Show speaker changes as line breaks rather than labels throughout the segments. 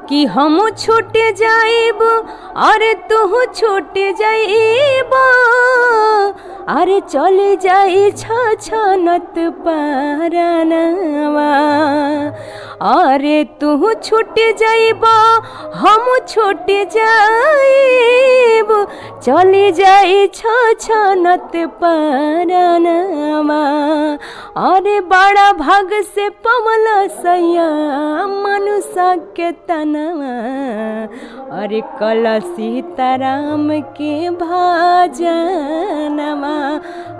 कि हम छूट जाइब अरे तू छूट जाइब अरे चले जाई छनत पारनवा अरे तू छूट जाइब हम छूट जाइब चले जाई छनत पारनवा अरे बड़ा भाग से पवला सैया मनुष्य के तनवा अरे कल सीताराम के भाजनवा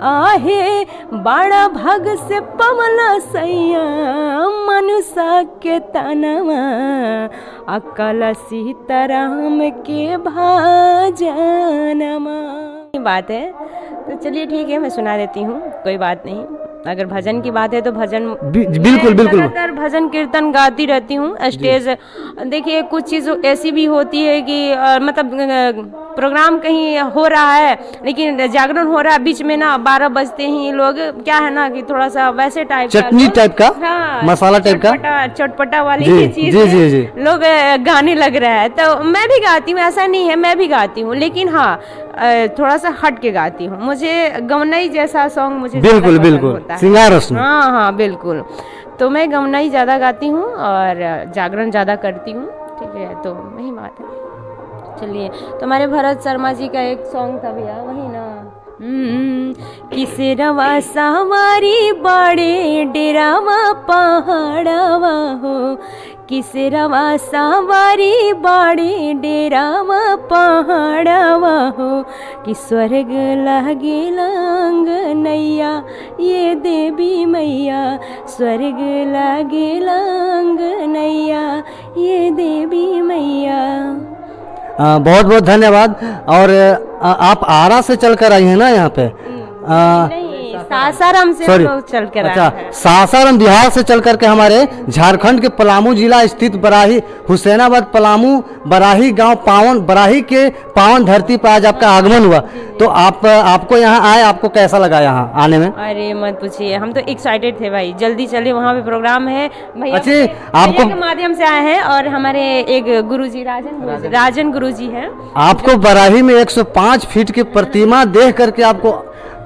आहे बड़ा भाग से पवला सैया मनुष्य के तनवा अकल सीताराम के भाजनवा। बात है तो चलिए ठीक है, मैं सुना देती हूँ, कोई बात नहीं। अगर भजन की बात है तो भजन
बिल्कुल बिल्कुल
लगातार भजन कीर्तन गाती रहती हूँ। स्टेज देखिए कुछ चीज़ ऐसी भी होती है कि मतलब प्रोग्राम कहीं हो रहा है लेकिन जागरण हो रहा है, बीच में ना 12 बजते ही लोग क्या है ना कि थोड़ा सा वैसे टाइप
चटनी टाइप का,
हाँ,
मसाला टाइप का,
चटपटा वाली चीज लोग गाने लग रहा है। तो मैं भी गाती हूँ, ऐसा नहीं है, मैं भी गाती हूँ, लेकिन हाँ थोड़ा सा हट के गाती हूँ। मुझे गवनई जैसा सॉन्ग मुझे
बिल्कुल बिल्कुल श्रृंगार रस।
हाँ हाँ बिल्कुल, तो मैं गवनई ज़्यादा गाती हूँ और जागरण ज़्यादा करती हूँ। ठीक है, तो वही बात है। चलिए, तो हमारे भरत शर्मा जी का एक सॉन्ग था भैया, वही ना किसरवा सवारी बड़े डेरावा पहाड़वा हो, किसरवा सवारी बड़े डेरावा पहाड़वा हो, कि स्वर्ग लागेला अंगनैया ये देवी मैया, स्वर्ग लागेला अंगनैया ये देवी मैया।
बहुत बहुत धन्यवाद। और आप आरा से चलकर आई हैं ना यहाँ पे?
नहीं, सासाराम से चल कर
अच्छा, सासाराम बिहार से चल करके हमारे झारखंड के पलामू जिला स्थित बराही हुसैनाबाद पलामू बराही गांव पावन बराही के पावन धरती पर आज आपका आगमन हुआ। तो आपको यहाँ आए, आपको कैसा लगा यहाँ आने में?
अरे मत पूछिए, हम तो एक्साइटेड थे भाई, जल्दी चले, वहाँ पे प्रोग्राम है भैया।
अच्छा, आपको
के माध्यम से आए हैं और हमारे एक गुरुजी राजन गुरुजी हैं।
आपको बराही में 105 फीट की प्रतिमा देख करके आपको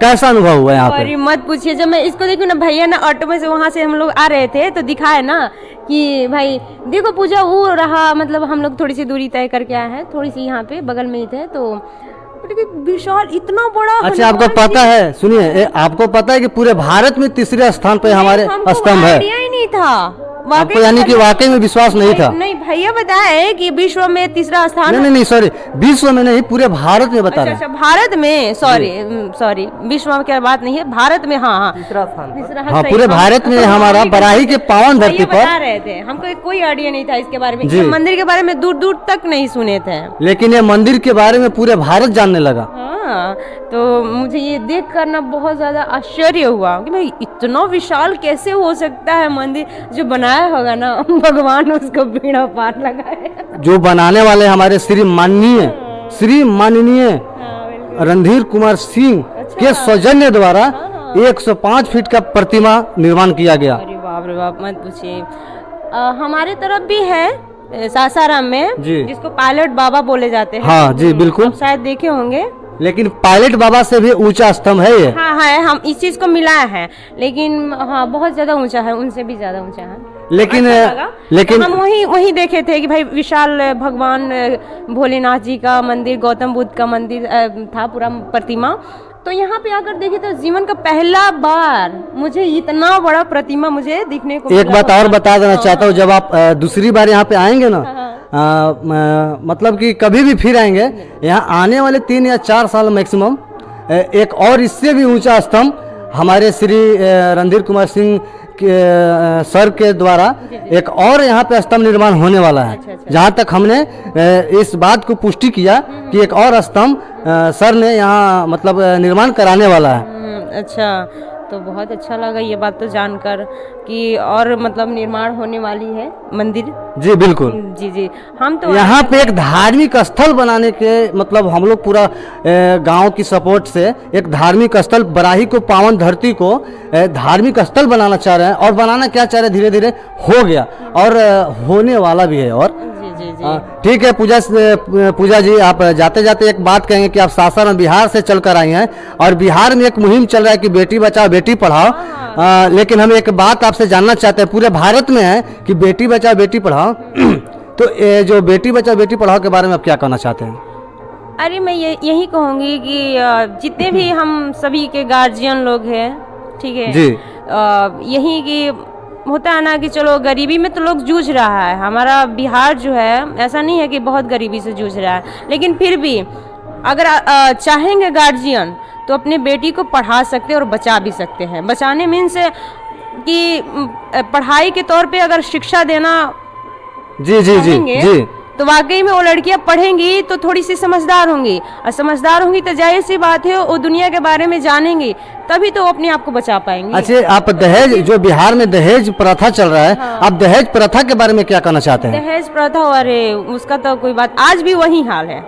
कैसा अनुभव हुआ यहाँ पे?
अरे मत पूछिए, जब मैं इसको देखूँ ना भैया ना ऑटो में से वहाँ से हम लोग आ रहे थे तो दिखाए ना कि भाई देखो पूजा वो रहा, मतलब हम लोग थोड़ी सी दूरी तय करके आए हैं, थोड़ी सी यहाँ पे बगल में ही थे, तो विशाल इतना बड़ा।
अच्छा, आपको पता है, सुनिए, आपको पता है कि पूरे भारत में तीसरे स्थान पे हमारे स्तंभ है?
आइडिया ही नहीं था
आपको, यानी कि वाकई में विश्वास नहीं था?
नहीं भैया बताए कि विश्व में तीसरा स्थान।
नहीं सॉरी, विश्व में नहीं, पूरे भारत में बता रहे हैं।
अच्छा, भारत में, सॉरी विश्व में क्या बात नहीं है, भारत में। हाँ तीसरा स्थान,
हाँ पूरे भारत में हमारा बराही के पावन धरती पर।
बता रहे थे, हमको कोई आइडिया नहीं था इसके बारे में, मंदिर के बारे में दूर दूर तक नहीं सुने थे,
लेकिन ये मंदिर के बारे में पूरे भारत जानने लगा।
हाँ, तो मुझे ये देख कर ना बहुत ज्यादा आश्चर्य हुआ कि भाई इतना विशाल कैसे हो सकता है मंदिर, जो बनाया होगा ना भगवान उसको बीड़ा पार लगाए। जो
बनाने वाले हमारे श्री माननीय रणधीर कुमार सिंह के सौजन्य द्वारा 105 फीट का प्रतिमा निर्माण किया गया।
अरे बाप रे बाप, मत पूछिए। हमारे तरफ भी है सासाराम में, जिसको पायलट बाबा बोले जाते हैं।
हाँ जी बिल्कुल,
शायद देखे होंगे,
लेकिन पायलट बाबा से भी ऊंचा स्तंभ है ये।
हाँ है, हम इस चीज को मिलाया है, लेकिन हाँ बहुत ज्यादा ऊंचा है, उनसे भी ज्यादा ऊंचा है। लेकिन हम वही देखे थे कि भाई विशाल भगवान भोलेनाथ जी का मंदिर, गौतम बुद्ध का मंदिर था पूरा प्रतिमा। तो यहाँ पे आकर देखे तो जीवन का पहला बार मुझे इतना बड़ा प्रतिमा मुझे दिखने को।
एक बात और बता देना चाहता हूँ, जब आप दूसरी बार यहाँ पे आएंगे ना, मतलब कि कभी भी फिर आएंगे, यहाँ आने वाले 3 या 4 साल मैक्सिमम एक और इससे भी ऊंचा स्तंभ हमारे श्री रणधीर कुमार सिंह सर के द्वारा एक और यहाँ पे स्तंभ निर्माण होने वाला है। अच्छा। जहाँ तक हमने इस बात को पुष्टि किया कि एक और स्तंभ सर ने यहाँ मतलब निर्माण कराने वाला है।
अच्छा, तो बहुत अच्छा लगा ये बात तो जानकर कि और मतलब निर्माण होने वाली है मंदिर।
जी बिल्कुल,
जी हम तो
यहाँ पे एक धार्मिक स्थल बनाने के मतलब हम लोग पूरा गांव की सपोर्ट से एक धार्मिक स्थल, बराही को पावन धरती को धार्मिक स्थल बनाना चाह रहे हैं, और बनाना क्या चाह रहे हैं, धीरे धीरे हो गया और होने वाला भी है। और
जी।
ठीक है पूजा जी, आप जाते जाते एक बात कहेंगे कि आप सासाराम बिहार से चलकर आई हैं और बिहार में एक मुहिम चल रहा है कि बेटी बचाओ बेटी पढ़ाओ। लेकिन हम एक बात आपसे जानना चाहते हैं, पूरे भारत में है कि बेटी बचाओ बेटी पढ़ाओ तो ये जो बेटी बचाओ बेटी पढ़ाओ के बारे में आप क्या कहना चाहते हैं?
अरे मैं यही कहूँगी कि जितने भी हम सभी के गार्जियन लोग हैं, ठीक है
जी,
यही कि होता है ना कि चलो गरीबी में तो लोग जूझ रहा है, हमारा बिहार जो है ऐसा नहीं है कि बहुत गरीबी से जूझ रहा है, लेकिन फिर भी अगर चाहेंगे गार्जियन तो अपने बेटी को पढ़ा सकते हैं और बचा भी सकते हैं। बचाने मीन्स कि पढ़ाई के तौर पे अगर शिक्षा देना
जी जी जी जी,
तो वाकई में वो लड़कियां पढ़ेंगी तो थोड़ी सी समझदार होंगी, और समझदार होंगी तो जाहिर सी बात है वो दुनिया के बारे में जानेंगी, तभी तो वो अपने आप को बचा पाएंगी।
अच्छा, आप दहेज, जो बिहार में दहेज प्रथा चल रहा है,
हाँ।
आप दहेज प्रथा के बारे में क्या कहना चाहते हैं?
दहेज प्रथा, अरे उसका तो कोई बात, आज भी वही हाल है।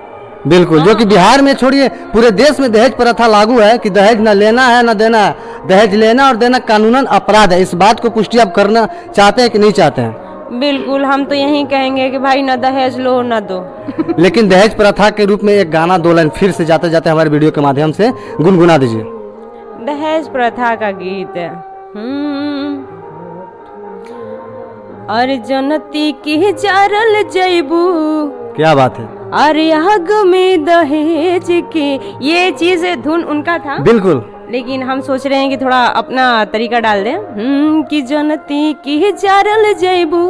बिल्कुल, जो कि बिहार में छोड़िए पूरे देश में दहेज प्रथा लागू है कि दहेज न लेना है न देना है, दहेज लेना और देना कानूनन अपराध है। इस बात को पुष्टि आप करना चाहते हैं कि नहीं चाहते हैं?
बिल्कुल, हम तो यही कहेंगे कि भाई न दहेज लो न दो।
लेकिन दहेज प्रथा के रूप में एक गाना 2 लाइन फिर से जाते जाते हमारे वीडियो के माध्यम से गुनगुना दीजिए।
दहेज प्रथा का गीत, अरे जनती की जारल जैबू,
क्या बात है,
अरे आग में दहेज के, ये चीज धुन उनका था
बिल्कुल,
लेकिन हम सोच रहे हैं कि थोड़ा अपना तरीका डाल दें। कि जनती की जारल जैबू,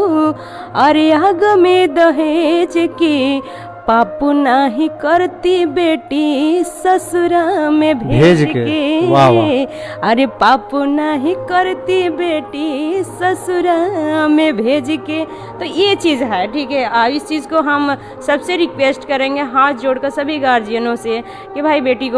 अरे आग में दहेज के, पापू नाही करती बेटी ससुरा में भेज के।
वाह वाह।
अरे पापू नाही करती बेटी ससुरा में भेज के, तो ये चीज़ है, ठीक है। इस चीज़ को हम सबसे रिक्वेस्ट करेंगे हाथ जोड़कर सभी गार्जियनों से कि भाई बेटी को